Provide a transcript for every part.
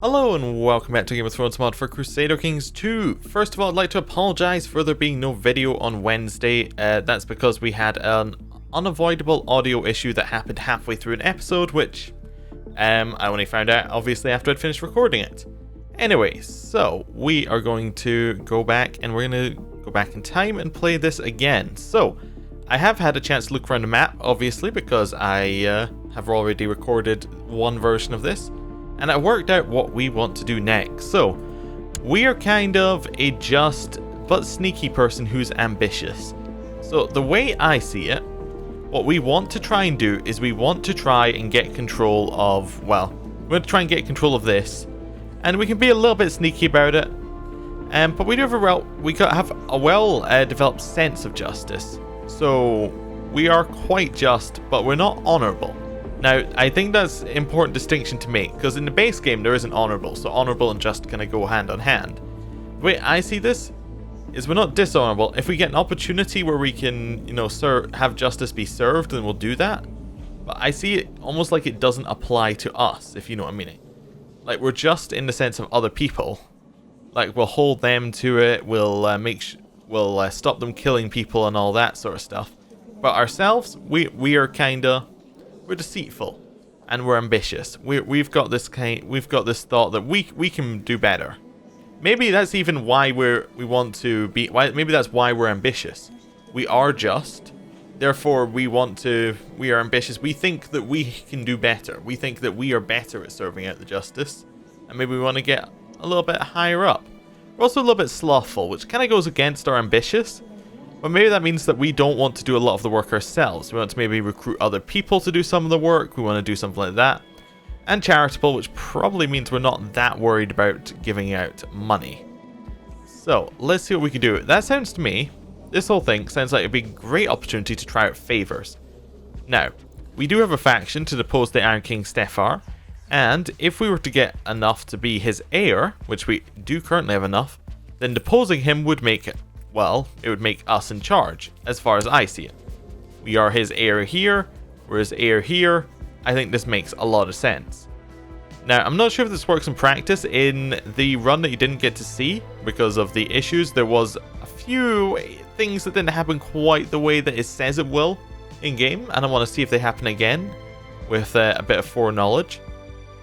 Hello and welcome back to Game of Thrones mod for Crusader Kings 2. First of all, I'd like to apologise for there being no video on Wednesday. That's because we had an unavoidable audio issue that happened halfway through an episode, which I only found out obviously after I'd finished recording it. Anyway, so we are going to go back and we're going to go back in time and play this again. So I have had a chance to look around the map, obviously, because I have already recorded one version of this. And I worked out what we want to do next. So, we are kind of a just but sneaky person who's ambitious. So, the way I see it, what we want to try and do is we want to try and get control of, well, we're going to try and get control of this. And we can be a little bit sneaky about it. But we do have a well-developed sense of justice. So, we are quite just, but we're not honourable. Now, I think that's an important distinction to make, because in the base game there isn't honourable, so honourable and just kind of go hand on hand. The way I see this is we're not dishonourable. If we get an opportunity where we can, have justice be served, then we'll do that. But I see it almost like it doesn't apply to us, if you know what I'm meaning. Like, we're just in the sense of other people. Like, we'll hold them to it, we'll stop them killing people and all that sort of stuff. But ourselves, we are kinda... we're deceitful, and we're ambitious. We've got this thought that we can do better. Maybe that's even why maybe that's why we're ambitious. We are just, therefore we are ambitious. We think that we can do better. We think that we are better at serving out the justice, and maybe we want to get a little bit higher up. We're also a little bit slothful, which kind of goes against our ambitious. But maybe that means that we don't want to do a lot of the work ourselves. We want to maybe recruit other people to do some of the work. We want to do something like that. And charitable, which probably means we're not that worried about giving out money. So, let's see what we can do. That sounds to me, this whole thing sounds like it'd be a great opportunity to try out favours. Now, we do have a faction to depose the Iron King Stefar. And if we were to get enough to be his heir, which we do currently have enough, then deposing him would make it. Well, it would make us in charge, as far as I see it. We are his heir here, we're his heir here. I think this makes a lot of sense. Now, I'm not sure if this works in practice. In the run that you didn't get to see, because of the issues, there was a few things that didn't happen quite the way that it says it will in-game, and I want to see if they happen again, with a bit of foreknowledge.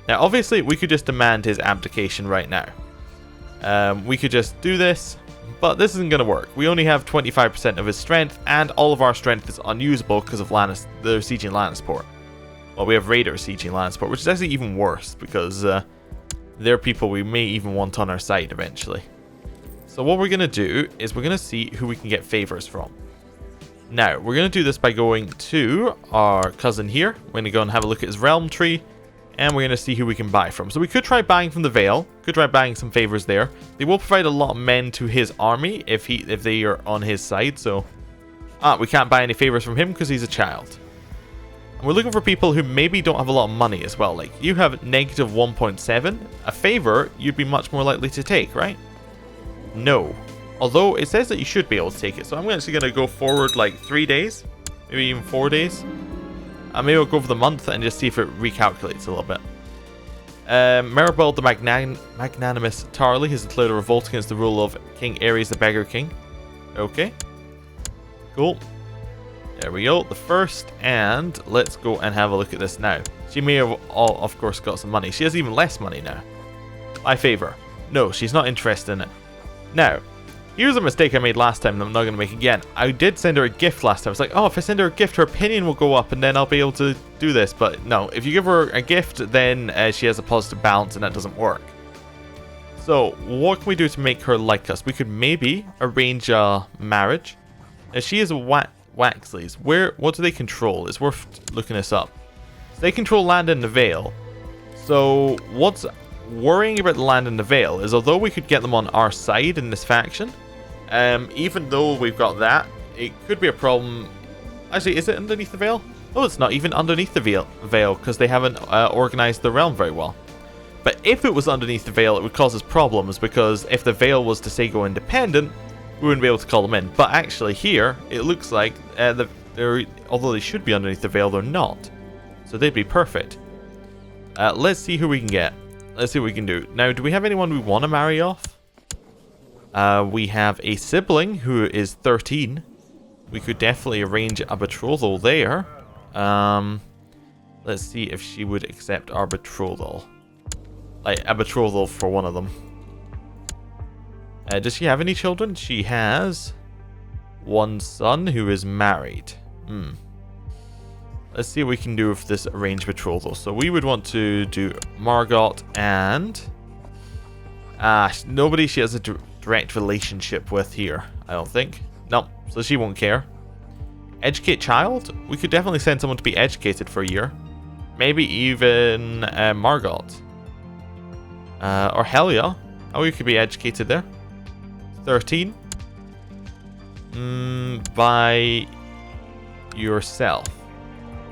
Now, obviously, we could just demand his abdication right now. We could just do this. But this isn't going to work. We only have 25% of his strength, and all of our strength is unusable because of they're sieging Lannisport. Well, we have raiders sieging Lannisport, which is actually even worse, because they're people we may even want on our side eventually. So what we're going to do is we're going to see who we can get favours from. Now, we're going to do this by going to our cousin here. We're going to go and have a look at his realm tree. And we're going to see who we can buy from. So we could try buying from the Vale. Could try buying some favors there. They will provide a lot of men to his army if they are on his side. So we can't buy any favors from him because he's a child. And we're looking for people who maybe don't have a lot of money as well. Like, you have negative 1.7. A favor you'd be much more likely to take, right? No. Although it says that you should be able to take it. So I'm actually going to go forward like 3 days. Maybe even 4 days. Maybe I'll go for the month and just see if it recalculates a little bit. Maribel the Magnanimous Tarley has declared a revolt against the rule of King Ares the Beggar King. Okay. Cool. There we go. The first. And let's go and have a look at this now. She may have, of course, got some money. She has even less money now. By favor. No, she's not interested in it. Now, here's a mistake I made last time that I'm not going to make again. I did send her a gift last time. I was like, oh, if I send her a gift, her opinion will go up and then I'll be able to do this. But no, if you give her a gift, then she has a positive balance and that doesn't work. So what can we do to make her like us? We could maybe arrange a marriage. Now, she is a Waxleys. What do they control? It's worth looking this up. So they control land in the Vale. So what's worrying about the land in the Vale is although we could get them on our side in this faction, even though we've got that, it could be a problem. Actually, is it underneath the Vale? Oh, it's not even underneath the Vale because they haven't organized the realm very well. But if it was underneath the Vale, it would cause us problems because if the Vale was to say go independent, we wouldn't be able to call them in. But actually here, it looks like although they should be underneath the Vale, they're not. So they'd be perfect. Let's see who we can get. Let's see what we can do. Now, do we have anyone we want to marry off? We have a sibling who is 13. We could definitely arrange a betrothal there. Let's see if she would accept our betrothal. Like, a betrothal for one of them. Does she have any children? She has one son who is married. Let's see what we can do with this arranged betrothal. So we would want to do Margot and... nobody she has a direct relationship with here, I don't think. No, so she won't care. Educate child? We could definitely send someone to be educated for a year. Maybe even Margot. Or Helia. Oh, you could be educated there. 13. By yourself.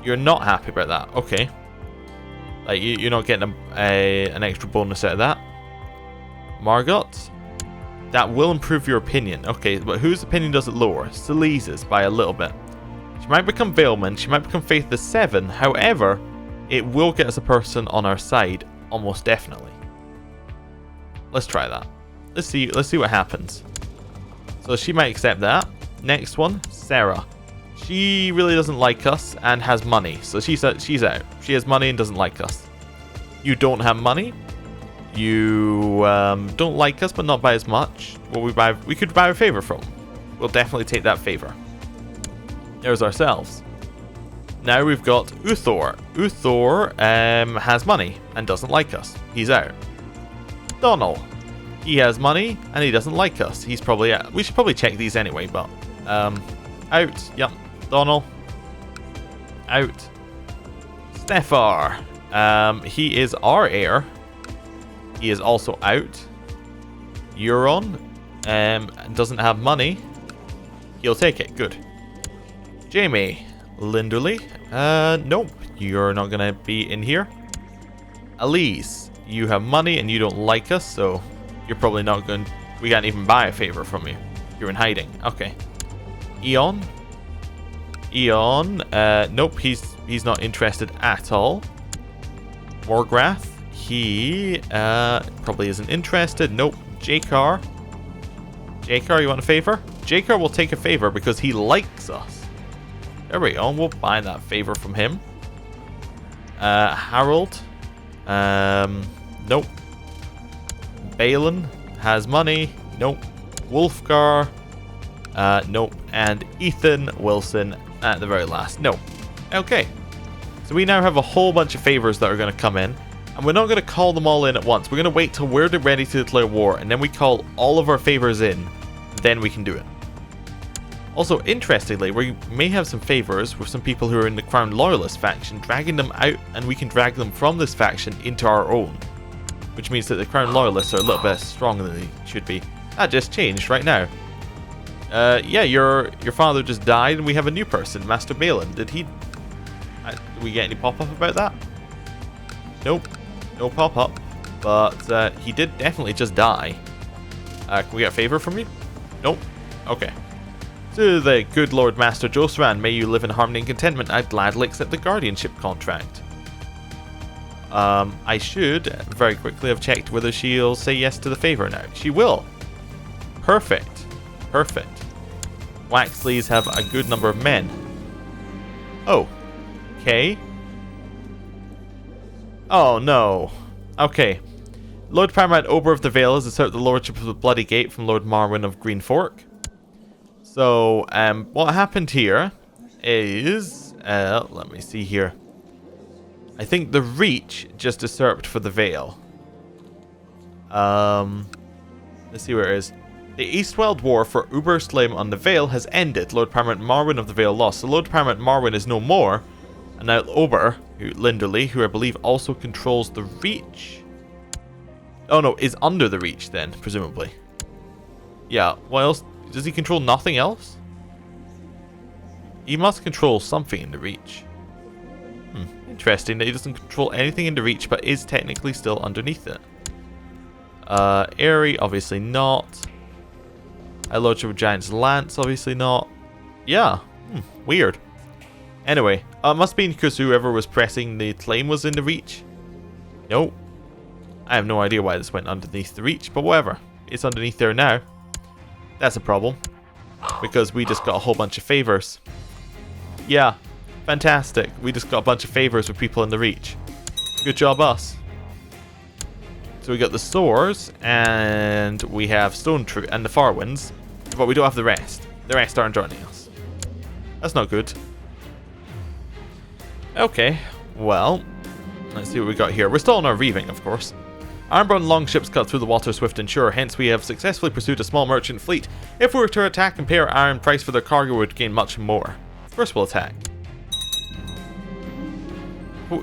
You're not happy about that. Okay. Like, you're not getting an extra bonus out of that. Margot. That will improve your opinion. Okay, but whose opinion does it lower? Celise's by a little bit. She might become Veilman. She might become Faith the 7. However, it will get us a person on our side. Almost definitely. Let's try that. Let's see what happens. So she might accept that. Next one, Sarah. She really doesn't like us and has money. So she's out. She has money and doesn't like us. You don't have money. You don't like us, but not by as much. Well, we could buy a favor from. We'll definitely take that favor. There's ourselves. Now we've got Uthor. Uthor has money and doesn't like us. He's out. Donald. He has money and he doesn't like us. He's probably out. We should probably check these anyway, but out. Yep. Donald. Out. Stefar. He is our heir. He is also out. Euron doesn't have money. He'll take it. Good. Jamie. Linderly. Nope. You're not gonna be in here. Elise. You have money and you don't like us, so you're probably not going. We can't even buy a favor from you. You're in hiding. Okay. Eon. Nope. He's not interested at all. Morgrath. He probably isn't interested. Nope. Jakar. Jakar, you want a favor? Jakar will take a favor because he likes us. There we go. We'll buy that favor from him. Harold. Nope. Balin has money. Nope. Wolfgar. Nope. And Ethan Wilson at the very last. Nope. Okay. So we now have a whole bunch of favors that are going to come in. And we're not going to call them all in at once. We're going to wait till we're ready to declare war. And then we call all of our favors in. Then we can do it. Also, interestingly, we may have some favors with some people who are in the Crown Loyalist faction, dragging them out, and we can drag them from this faction into our own. Which means that the Crown Loyalists are a little bit stronger than they should be. That just changed right now. Yeah, your father just died, and we have a new person, Master Balin. Did we get any pop-up about that? Nope. No pop-up. But he did definitely just die. Can we get a favor from you? Nope. Okay. To the good Lord Master Josran, may you live in harmony and contentment. I'd gladly accept the guardianship contract. I should very quickly have checked whether she'll say yes to the favor now. She will. Perfect. Perfect. Waxleys have a good number of men. Oh. Okay. Oh no. Okay. Lord Paramount Ober of the Vale has usurped the lordship of the Bloody Gate from Lord Marwyn of Green Fork. So, what happened here is, let me see here. I think the Reach just usurped for the Vale. Let's see where it is. The Eastweld War for Uberslim on the Vale has ended. Lord Paramount Marwyn of the Vale lost. So Lord Paramount Marwyn is no more. And now Ober, Linderly, who I believe also controls the Reach. Oh no, is under the Reach then, presumably. Yeah, what else? Does he control nothing else? He must control something in the Reach. Interesting that he doesn't control anything in the Reach, but is technically still underneath it. Aerie, obviously not. Lordship of Giant's Lance, obviously not. Yeah, weird. Anyway, it must be because whoever was pressing the claim was in the Reach. Nope. I have no idea why this went underneath the reach, but whatever. It's underneath there now. That's a problem. Because we just got a whole bunch of favors. Yeah, fantastic. We just got a bunch of favors with people in the reach. Good job, us. So we got the swords, and we have stone troop and the far winds, but we don't have the rest. The rest aren't joining us. That's not good. Okay, well, let's see what we got here. We're still on our reaving, of course. Ironborn longships cut through the water swift and sure, hence we have successfully pursued a small merchant fleet. If we were to attack and pay our iron price for their cargo, we would gain much more. First we'll attack.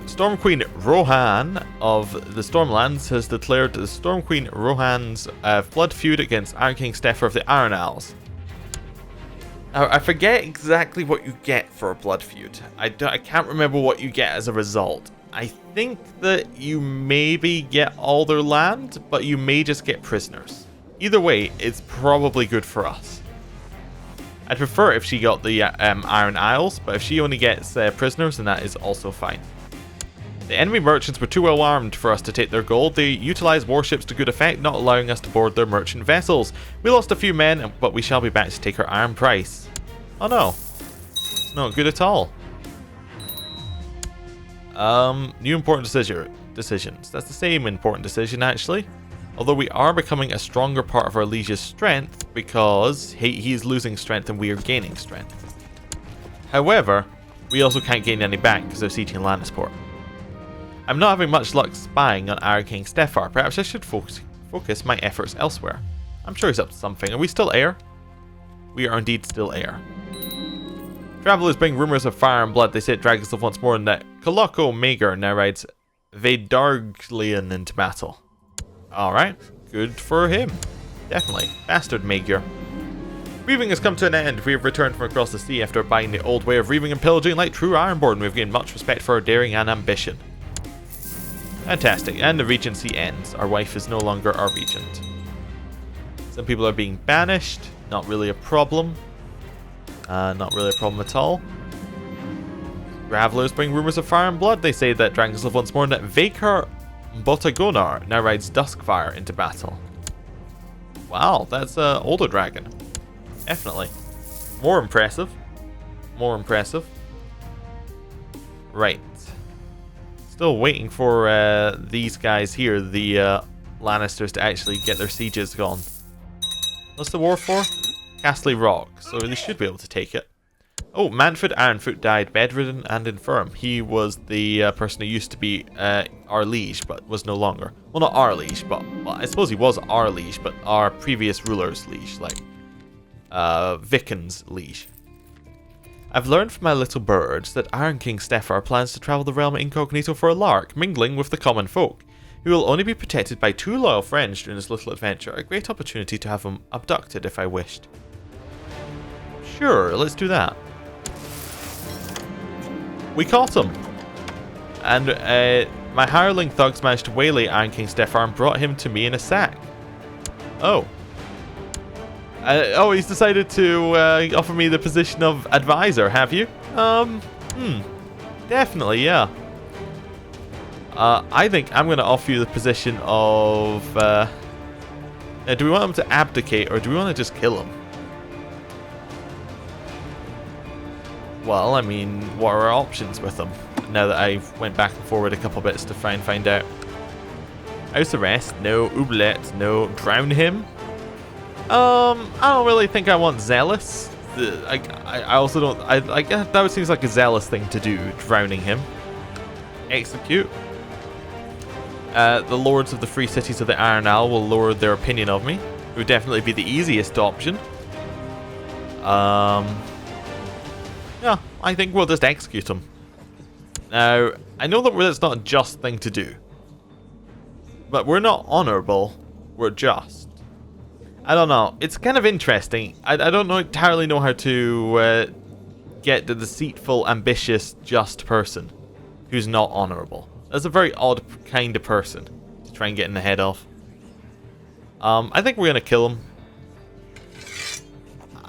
Storm Queen Rohan of the Stormlands has declared the Storm Queen Rohan's blood feud against Iron King Steffer of the Iron Isles. I forget exactly what you get for a blood feud. I can't remember what you get as a result. I think that you maybe get all their land, but you may just get prisoners. Either way, it's probably good for us. I'd prefer if she got the Iron Isles, but if she only gets prisoners, then that is also fine. The enemy merchants were too well armed for us to take their gold. They utilized warships to good effect, not allowing us to board their merchant vessels. We lost a few men, but we shall be back to take our iron price. Oh no. Not good at all. New important decisions. That's the same important decision, actually. Although we are becoming a stronger part of our liege's strength, because he's losing strength and we are gaining strength. However, we also can't gain any back because they're sieging Lannisport. I'm not having much luck spying on Iron King Stefar. Perhaps I should focus my efforts elsewhere. I'm sure he's up to something. Are we still heir? We are indeed still heir. Travelers bring rumors of fire and blood. They say it drags us once more, and that Coloco Mager now rides Vedarglian into battle. Alright, good for him. Definitely. Bastard Mager. Reaving has come to an end. We have returned from across the sea after buying the old way of reaving and pillaging like true Ironborn. We have gained much respect for our daring and ambition. Fantastic, and the regency ends. Our wife is no longer our regent. Some people are being banished. Not really a problem. Not really a problem at all. Gravelers bring rumors of fire and blood. They say that dragons live once more, and that Vakar Botagonar now rides Duskfire into battle. Wow, that's an older dragon. Definitely. More impressive. More impressive. Right. Still waiting for these guys here, the Lannisters, to actually get their sieges gone. What's the war for? Castle Rock, so they should be able to take it. Oh, Manfred Ironfoot died bedridden and infirm. He was the person who used to be our liege, but was no longer. Well, not our liege, but well, I suppose he was our liege, but our previous ruler's liege, like Viken's liege. I've learned from my little birds that Iron King Stefar plans to travel the realm incognito for a lark, mingling with the common folk. He will only be protected by 2 loyal friends during this little adventure, a great opportunity to have him abducted if I wished. Sure, let's do that. We caught him! And my hireling thugs managed to waylay Iron King Stefar and brought him to me in a sack. Oh. Oh, he's decided to offer me the position of advisor, have you? Definitely, yeah. I think I'm going to offer you the position of... do we want him to abdicate, or do we want to just kill him? Well, I mean, what are our options with him? Now that I went back and forward a couple bits to try and find out. House arrest? No. Oubliette? No. Drown him? I don't really think I want zealous. I also don't... I guess that seems like a zealous thing to do, drowning him. Execute. The lords of the free cities of the Iron Isle will lower their opinion of me. It would definitely be the easiest option. Yeah, I think we'll just execute him. Now, I know that that's not a just thing to do. But we're not honourable, we're just. I don't know, it's kind of interesting. I don't entirely know how to get the deceitful, ambitious, just person who's not honourable. That's a very odd kind of person to try and get in the head of. I think we're going to kill him.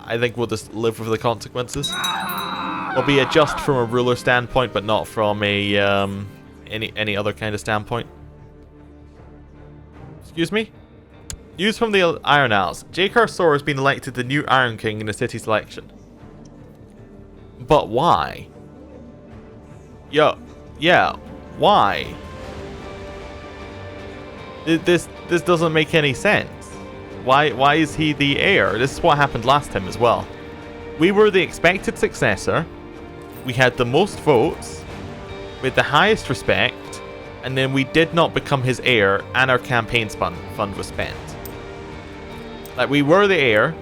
I think we'll just live with the consequences. We'll be just from a ruler standpoint, but not from a any other kind of standpoint. Excuse me? News from the Iron Isles. J.K. Sor has been elected the new Iron King in the city selection. But why? Yeah, why? This doesn't make any sense. Why is he the heir? This is what happened last time as well. We were the expected successor. We had the most votes, with the highest respect, and then we did not become his heir, and our campaign fund was spent. Like, we were the heir.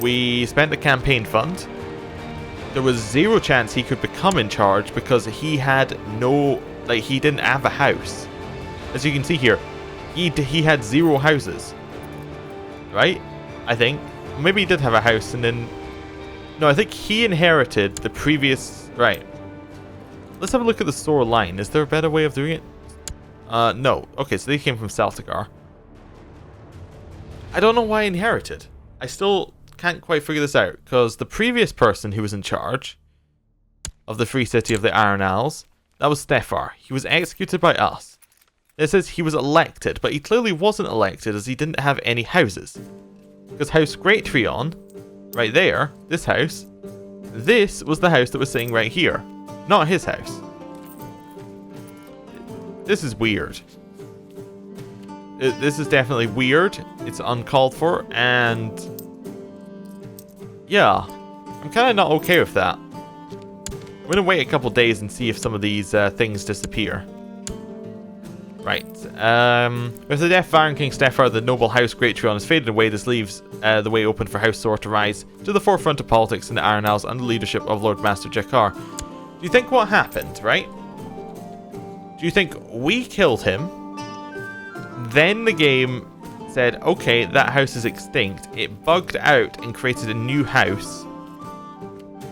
We spent the campaign fund. There was zero chance he could become in charge because he had no, like, he didn't have a house. As you can see here, he had 0 houses. Right? I think. Maybe he did have a house and then... No, I think he inherited the previous... Right. Let's have a look at the Sor line. Is there a better way of doing it? No. Okay, so they came from Celtigar. I don't know why he inherited. I still can't quite figure this out, because the previous person who was in charge of the free city of the Iron Isles, that was Stefar. He was executed by us. It says he was elected, but he clearly wasn't elected as he didn't have any houses. Because House Great Treon, right there, this house, this was the house that was sitting right here. Not his house. This is weird. This is definitely weird. It's uncalled for, and... yeah, I'm kind of not okay with that. I'm going to wait a couple days and see if some of these things disappear. Right. With the death of Iron King Stefar, the noble House Great Treon has faded away. This leaves the way open for House Sor to rise to the forefront of politics in the Iron Isles under the leadership of Lord Master Jakar. Do you think what happened, right? Do you think we killed him? Then the game said, okay, that house is extinct. It bugged out and created a new house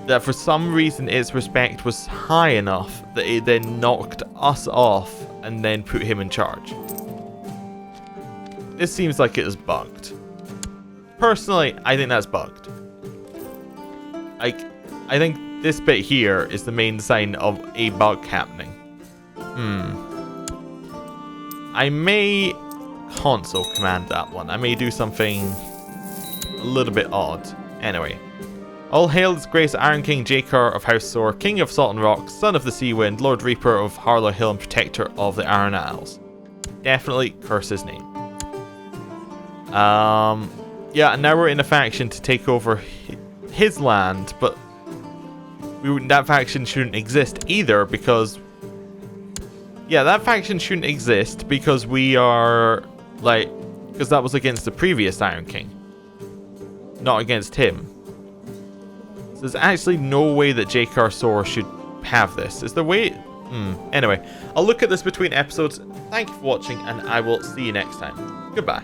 that for some reason its respect was high enough that it then knocked us off and then put him in charge. This seems like it is bugged. Personally, I think that's bugged. I think this bit here is the main sign of a bug happening. I may console command that one. I may do something a little bit odd. Anyway. All hail His Grace Iron King Jakar of House Sor, King of Salt and Rock, Son of the Sea Wind, Lord Reaper of Harlow Hill, and Protector of the Iron Isles. Definitely curse his name. Yeah, and now we're in a faction to take over his land, but that faction shouldn't exist either because... yeah, that faction shouldn't exist because we are, like... because that was against the previous Iron King. Not against him. So there's actually no way that Jakar Sor should have this. Is there a way... Anyway, I'll look at this between episodes. Thank you for watching, and I will see you next time. Goodbye.